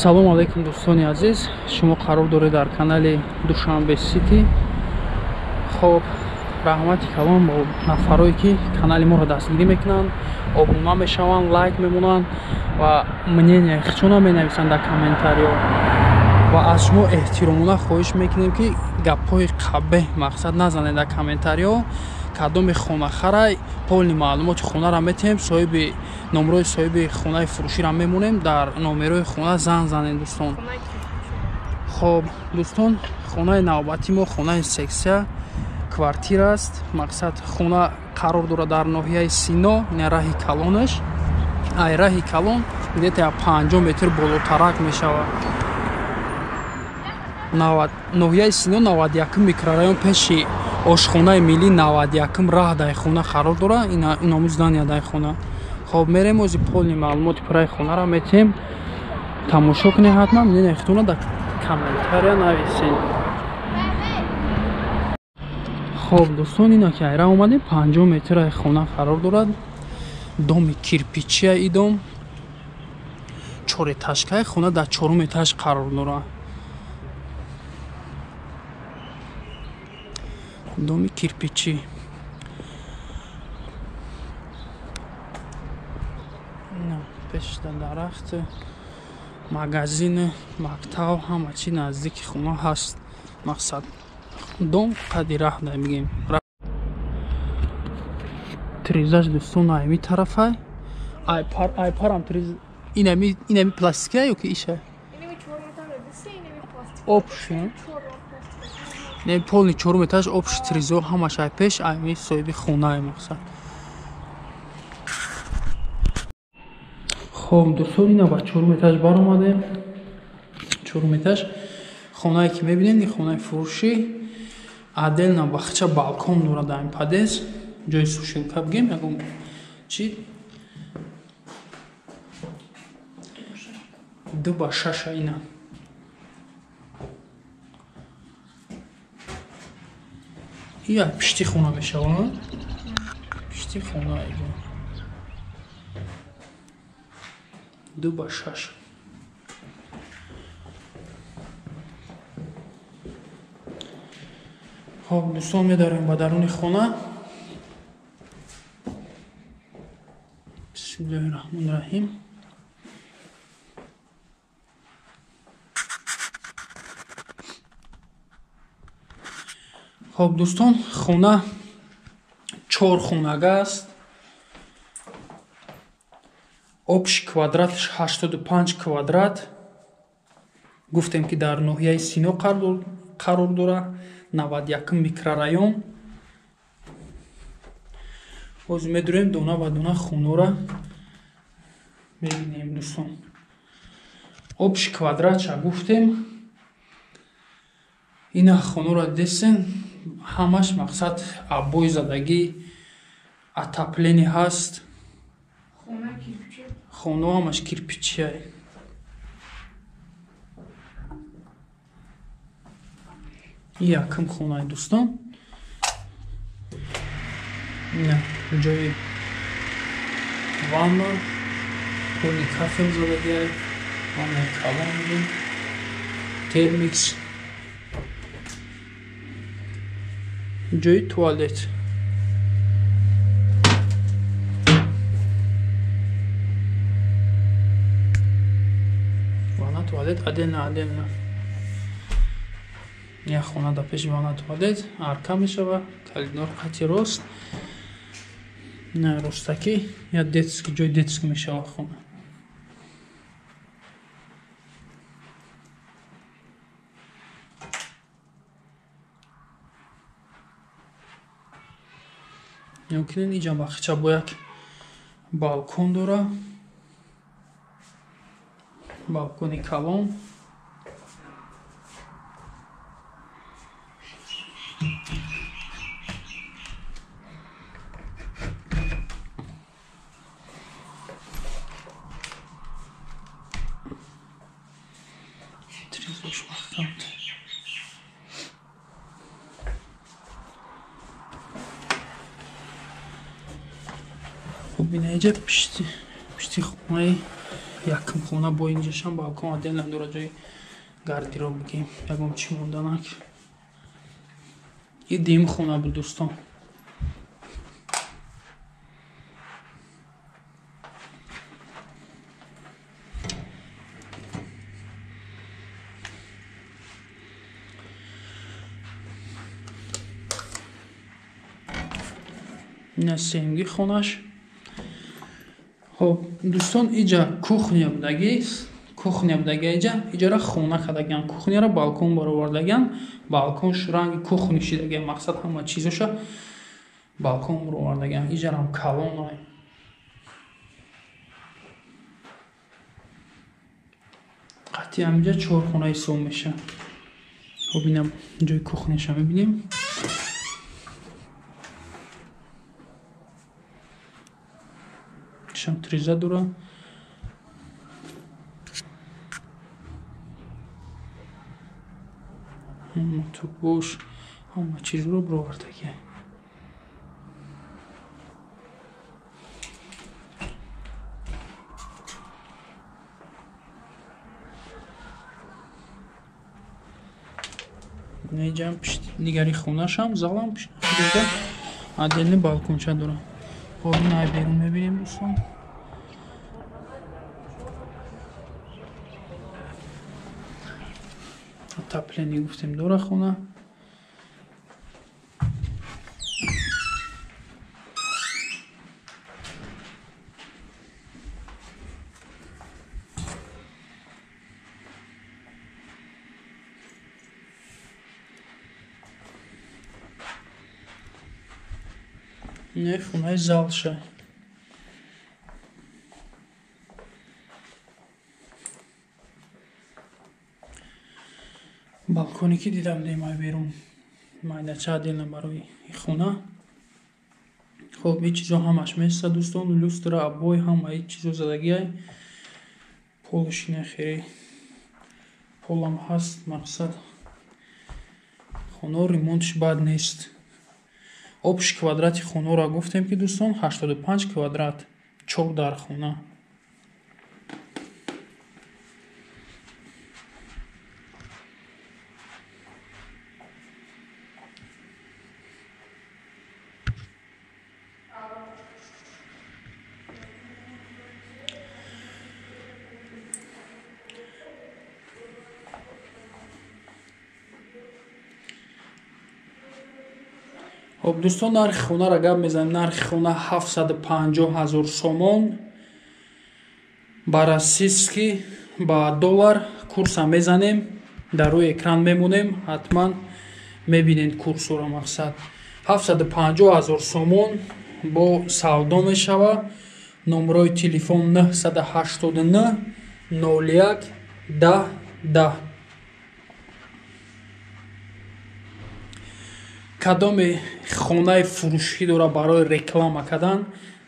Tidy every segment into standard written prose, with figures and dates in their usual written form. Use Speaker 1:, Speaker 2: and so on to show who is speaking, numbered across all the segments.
Speaker 1: салом алейкум дӯстони азиз, шумо қарор доред дар канали Душанбе Сити. хоб раҳмати калон бо нафарое ки канали моро дастгирӣ мекунанд, обуна мешаванд, лайк мемонанд ва мнение хичона менависанд дар комментариҳо. ва аз шумо эҳтиромона хоҳиш мекунем ки гапҳои қабеҳ мақсад назанед дар комментариҳо. кадоми хонахарай полни маълумоти хонаро метиҳем, соҳиби номрои соҳиби хонаи фурӯширо мемонем, дар номерои хона занг занед дӯстон. хоб дӯстон, хонаи навбати мо хонаи сексия квартира аст. мақсад хона қарор дорад дар ноҳияи Сино, ин раҳи калонаш. ай раҳи калон где-то 50 метр болотарак мешавад. ноҳияи Сино 91 микрорайон пеши ошхонаи миллӣ 91 раҳ дар хона қарор дорад. ин омӯздания дар хона. хоб мерем ози полни маълумоти пураи хонаро метиҳем. тамошо кунед ҳатман, мене ихтона дар комментария нависед. хоб дӯстон, ино ки айра омадем 50 метр хона қарор дорад. доми кирпичия и дом 4 этажкаи хона дар 4 этаж қарор дорад. доми кирпичӣ. пешта дарахт, магазин, мактаб, ҳама чи наздики хона ҳаст. мақсад дом қади раҳ дай мегем. тризаш дӯстон айми тарафай. айпарам триз инами пластика ё ки иша? Опши. Не полни 4 этаж общий тризор ҳамаш ай пеш айми соҳиби хонаи мақсад. хоб дӯстон, ина ба 4 этаж баромадем. 4 этаж хонае ки мебинед, ин хонаи фурӯшӣ отдельно бахча балкон дорад. дар ин падез ҷои сушилка бигем ягон чи 2/6 ина. ин пишти хона мешавад. пишти хона 2/6. хоб дӯстон, медорем ба даруни хона. бисмиллаҳи раҳмони раҳим. хоб дӯстон, хона 4 хонага аст. общий квадратш 85 квадрат. гуфтем ки дар ноҳияи Сино қарор дорад, 91 микрорайон. ҳозир медурем дона ба дона хонора мебинем дӯстон. общий квадратша гуфтем. ина хонора десен ҳамаш мақсад аббои задагӣ, отопление ҳаст. хона ҳамаш кирпичиай. якм хонаи дӯстон. ина ҷои ванна, поли кафел задагиай, ваннаи калон мебин, термикс, ҷои туалет. ванна туалет отдельно. як хона да пеши ванна туалет арка мешава, калиднор қати рост. на ростаки я детский, ҷои детский мешава хона. ёмкинен инҷа бахча бо як балкон дора. балкони калон. خب این اینجا پشتی خونه якм хона бо инҷашам балкон отдельно дора ҷои гардероб бигем ягон чӣ монданак. И дим хона буд дӯстон. ина сеюмги хонаш. Хоб дӯстон иҷа кухня будагист. Кухня будага иҷара хона кардаган. Кухняро балкон баровардаган. Балкон ранги кухни шидаган. Мақсад ҳама чизоша балкон баровардаган. Иҷарам калон ай. қатъи ҳамиҷа 4 хона ҳисоб меша. Хоб ина ҷои кухняша мебинем. Шамтриза дора. Мотокош ҳама чизро бировардаган. Неҷам пишти дигари хонашам залам пишти отдельный балконча дора. Хоб ина берун мебинем дӯстон. Отопление гуфтем дора хона. Не хонаи залша. балконе ки дидам демай берун майдача отдельно барои хона. Хоб ин чизо ҳамаш меса дӯстон. Люстра, обои ҳамаи чизо задагиай. Полишина хеле полам ҳаст. Мақсад хоно ремонтиш бад нест. Общий квадрати хоноро гуфтем ки дӯстон 85 квадрат 4 дар хона. Хоб дӯстон нархи хонара гап мезанем. Нархи хона 750 000 сомон ба российский ба доллар курса мезанем. Дар рӯи экран мемонем. Ҳатман мебинед курсора. Мақсад 750 000 сомон бо савдо мешава. номерои телефон 989 01 10 10. кадоме хонаи фурӯшӣ дора барои реклама кардан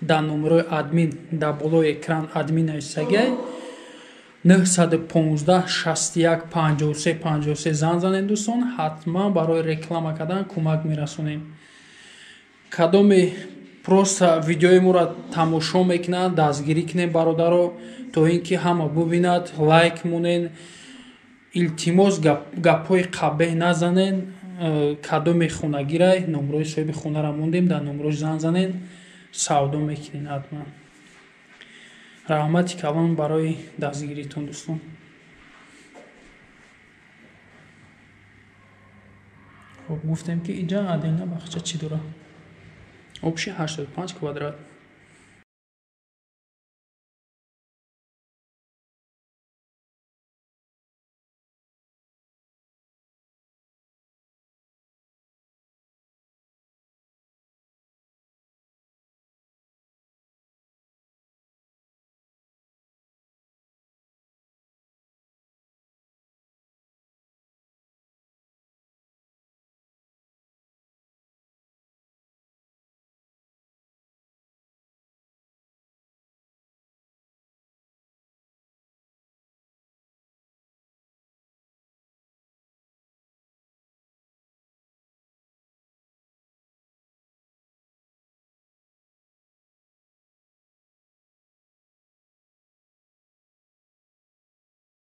Speaker 1: дар номерои админ дар болои экран админ нависагай 915 61 53 53 зан занед дӯстон. ҳатман барои реклама кардан кӯмак мерасонем. кадоме просто видеои моро тамошо мекунад дастгирӣ кунем бародаро то ин ки ҳама бубинад лайк монен. илтимос гапҳои қабеҳ назанен. кадоме хонагирай номерои соҳиби хонара мондем дар номерош зан занен савдо мекунен. ҳатман раҳмати калон барои дастгиритон дӯстон. гуфтем ки иҷа отдельно бахча чӣ дора. общий 85 квадрат.